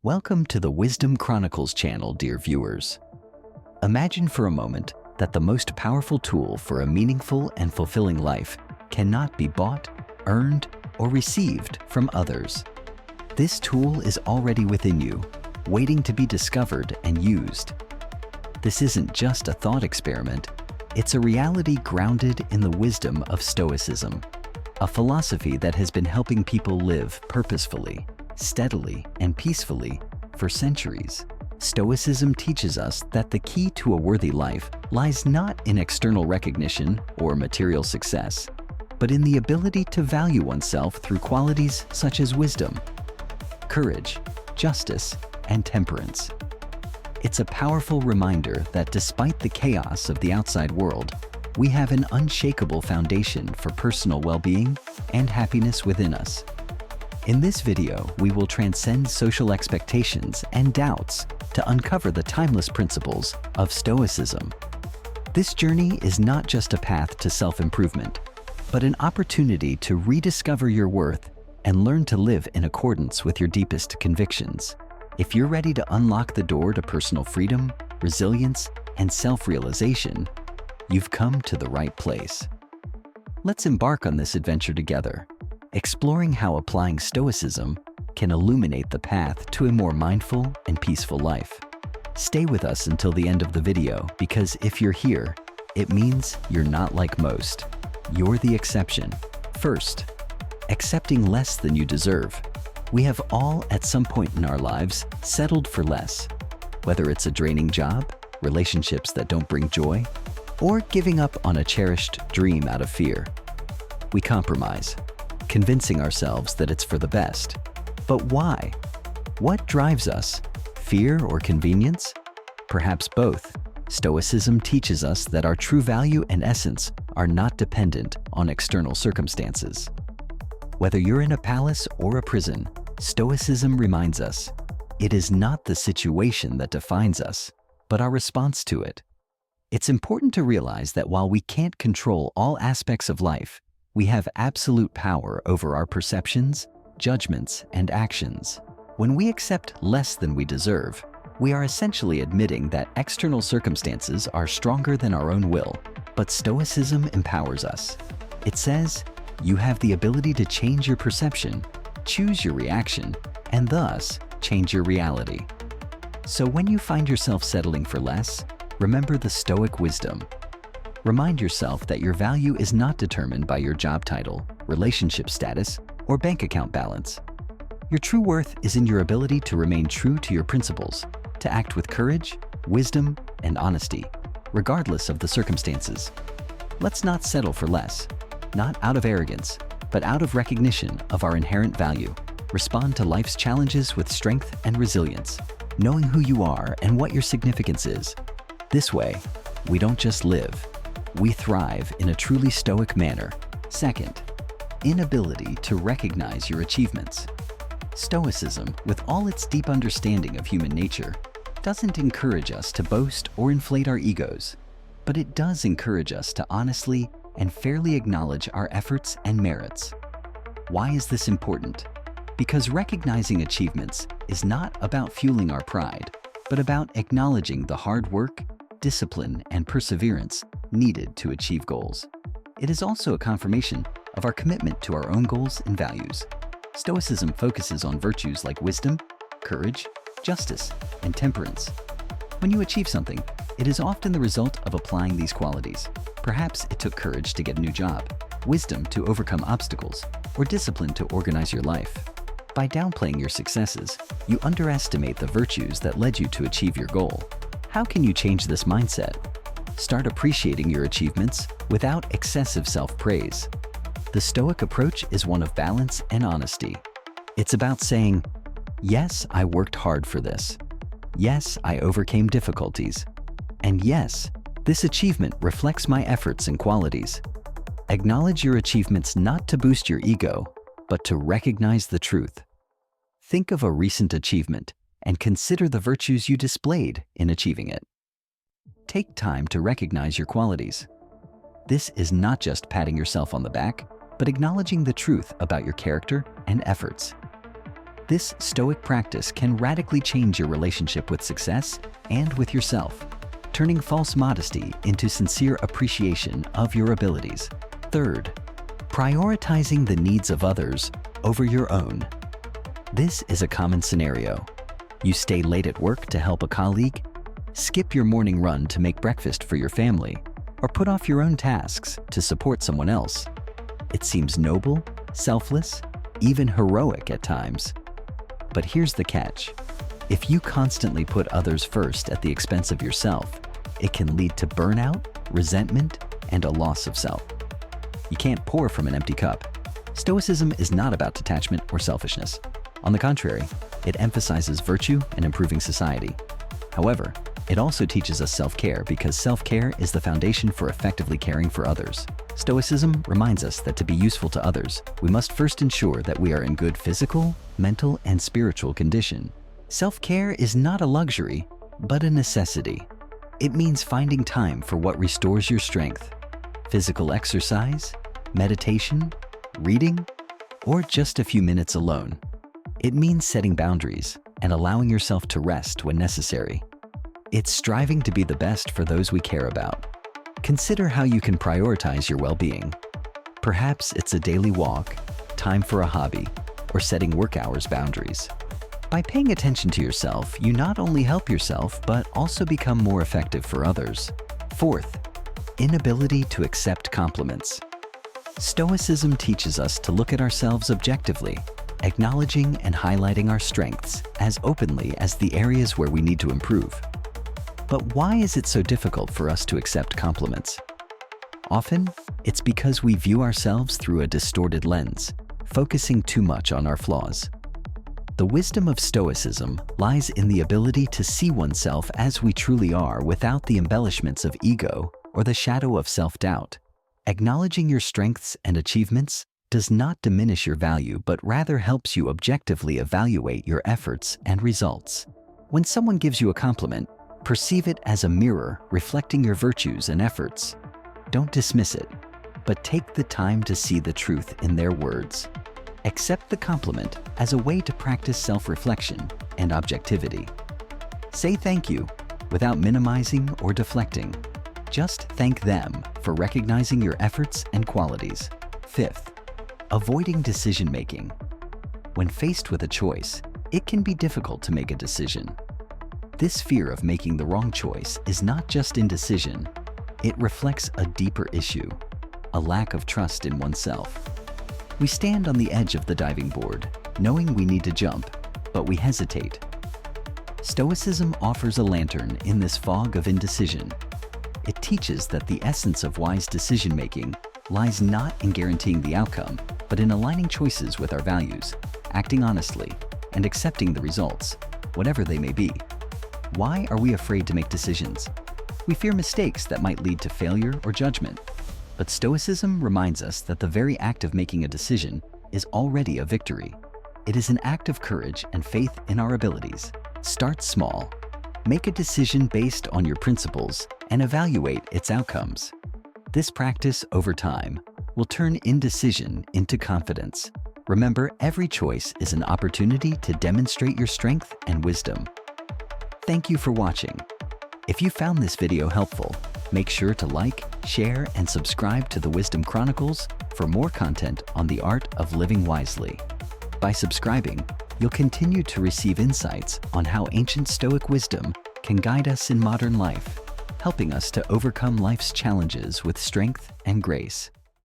Welcome to the Wisdom Chronicles channel, dear viewers. Imagine for a moment that the most powerful tool for a meaningful and fulfilling life cannot be bought, earned, or received from others. This tool is already within you, waiting to be discovered and used. This isn't just a thought experiment, it's a reality grounded in the wisdom of Stoicism, a philosophy that has been helping people live purposefully, steadily, and peacefully for centuries. Stoicism teaches us that the key to a worthy life lies not in external recognition or material success, but in the ability to value oneself through qualities such as wisdom, courage, justice, and temperance. It's a powerful reminder that despite the chaos of the outside world, we have an unshakable foundation for personal well-being and happiness within us. In this video, we will transcend social expectations and doubts to uncover the timeless principles of Stoicism. This journey is not just a path to self-improvement, but an opportunity to rediscover your worth and learn to live in accordance with your deepest convictions. If you're ready to unlock the door to personal freedom, resilience, and self-realization, you've come to the right place. Let's embark on this adventure together, exploring how applying Stoicism can illuminate the path to a more mindful and peaceful life. Stay with us until the end of the video, because if you're here, it means you're not like most. You're the exception. First, accepting less than you deserve. We have all, at some point in our lives, settled for less. Whether it's a draining job, relationships that don't bring joy, or giving up on a cherished dream out of fear. We compromise, convincing ourselves that it's for the best. But why? What drives us? Fear or convenience? Perhaps both. Stoicism teaches us that our true value and essence are not dependent on external circumstances. Whether you're in a palace or a prison, Stoicism reminds us, it is not the situation that defines us, but our response to it. It's important to realize that while we can't control all aspects of life, we have absolute power over our perceptions, judgments, and actions. When we accept less than we deserve, we are essentially admitting that external circumstances are stronger than our own will, but Stoicism empowers us. It says, you have the ability to change your perception, choose your reaction, and thus change your reality. So when you find yourself settling for less, remember the Stoic wisdom. Remind yourself that your value is not determined by your job title, relationship status, or bank account balance. Your true worth is in your ability to remain true to your principles, to act with courage, wisdom, and honesty, regardless of the circumstances. Let's not settle for less, not out of arrogance, but out of recognition of our inherent value. Respond to life's challenges with strength and resilience, knowing who you are and what your significance is. This way, we don't just live, we thrive in a truly Stoic manner. Second, inability to recognize your achievements. Stoicism, with all its deep understanding of human nature, doesn't encourage us to boast or inflate our egos, but it does encourage us to honestly and fairly acknowledge our efforts and merits. Why is this important? Because recognizing achievements is not about fueling our pride, but about acknowledging the hard work, discipline, and perseverance needed to achieve goals. It is also a confirmation of our commitment to our own goals and values. Stoicism focuses on virtues like wisdom, courage, justice, and temperance. When you achieve something, it is often the result of applying these qualities. Perhaps it took courage to get a new job, wisdom to overcome obstacles, or discipline to organize your life. By downplaying your successes, you underestimate the virtues that led you to achieve your goal. How can you change this mindset? Start appreciating your achievements without excessive self-praise. The Stoic approach is one of balance and honesty. It's about saying, yes, I worked hard for this. Yes, I overcame difficulties. And yes, this achievement reflects my efforts and qualities. Acknowledge your achievements not to boost your ego, but to recognize the truth. Think of a recent achievement and consider the virtues you displayed in achieving it. Take time to recognize your qualities. This is not just patting yourself on the back, but acknowledging the truth about your character and efforts. This Stoic practice can radically change your relationship with success and with yourself, turning false modesty into sincere appreciation of your abilities. Third, prioritizing the needs of others over your own. This is a common scenario. You stay late at work to help a colleague, skip your morning run to make breakfast for your family, or put off your own tasks to support someone else. It seems noble, selfless, even heroic at times. But here's the catch. If you constantly put others first at the expense of yourself, it can lead to burnout, resentment, and a loss of self. You can't pour from an empty cup. Stoicism is not about detachment or selfishness. On the contrary, it emphasizes virtue and improving society. However, it also teaches us self-care because self-care is the foundation for effectively caring for others. Stoicism reminds us that to be useful to others, we must first ensure that we are in good physical, mental, and spiritual condition. Self-care is not a luxury, but a necessity. It means finding time for what restores your strength. Physical exercise, meditation, reading, or just a few minutes alone. It means setting boundaries and allowing yourself to rest when necessary. It's striving to be the best for those we care about. Consider how you can prioritize your well-being. Perhaps it's a daily walk, time for a hobby, or setting work hours boundaries. By paying attention to yourself, you not only help yourself, but also become more effective for others. Fourth, inability to accept compliments. Stoicism teaches us to look at ourselves objectively, acknowledging and highlighting our strengths as openly as the areas where we need to improve. But why is it so difficult for us to accept compliments? Often, it's because we view ourselves through a distorted lens, focusing too much on our flaws. The wisdom of Stoicism lies in the ability to see oneself as we truly are without the embellishments of ego or the shadow of self-doubt. Acknowledging your strengths and achievements does not diminish your value, but rather helps you objectively evaluate your efforts and results. When someone gives you a compliment, perceive it as a mirror reflecting your virtues and efforts. Don't dismiss it, but take the time to see the truth in their words. Accept the compliment as a way to practice self-reflection and objectivity. Say thank you without minimizing or deflecting. Just thank them for recognizing your efforts and qualities. Fifth, avoiding decision-making. When faced with a choice, it can be difficult to make a decision. This fear of making the wrong choice is not just indecision. It reflects a deeper issue, a lack of trust in oneself. We stand on the edge of the diving board, knowing we need to jump, but we hesitate. Stoicism offers a lantern in this fog of indecision. It teaches that the essence of wise decision-making lies not in guaranteeing the outcome, but in aligning choices with our values, acting honestly, and accepting the results, whatever they may be. Why are we afraid to make decisions? We fear mistakes that might lead to failure or judgment. But Stoicism reminds us that the very act of making a decision is already a victory. It is an act of courage and faith in our abilities. Start small. Make a decision based on your principles and evaluate its outcomes. This practice over time will turn indecision into confidence. Remember, every choice is an opportunity to demonstrate your strength and wisdom. Thank you for watching. If you found this video helpful, make sure to like, share, and subscribe to the Wisdom Chronicles for more content on the art of living wisely. By subscribing, you'll continue to receive insights on how ancient Stoic wisdom can guide us in modern life, helping us to overcome life's challenges with strength and grace.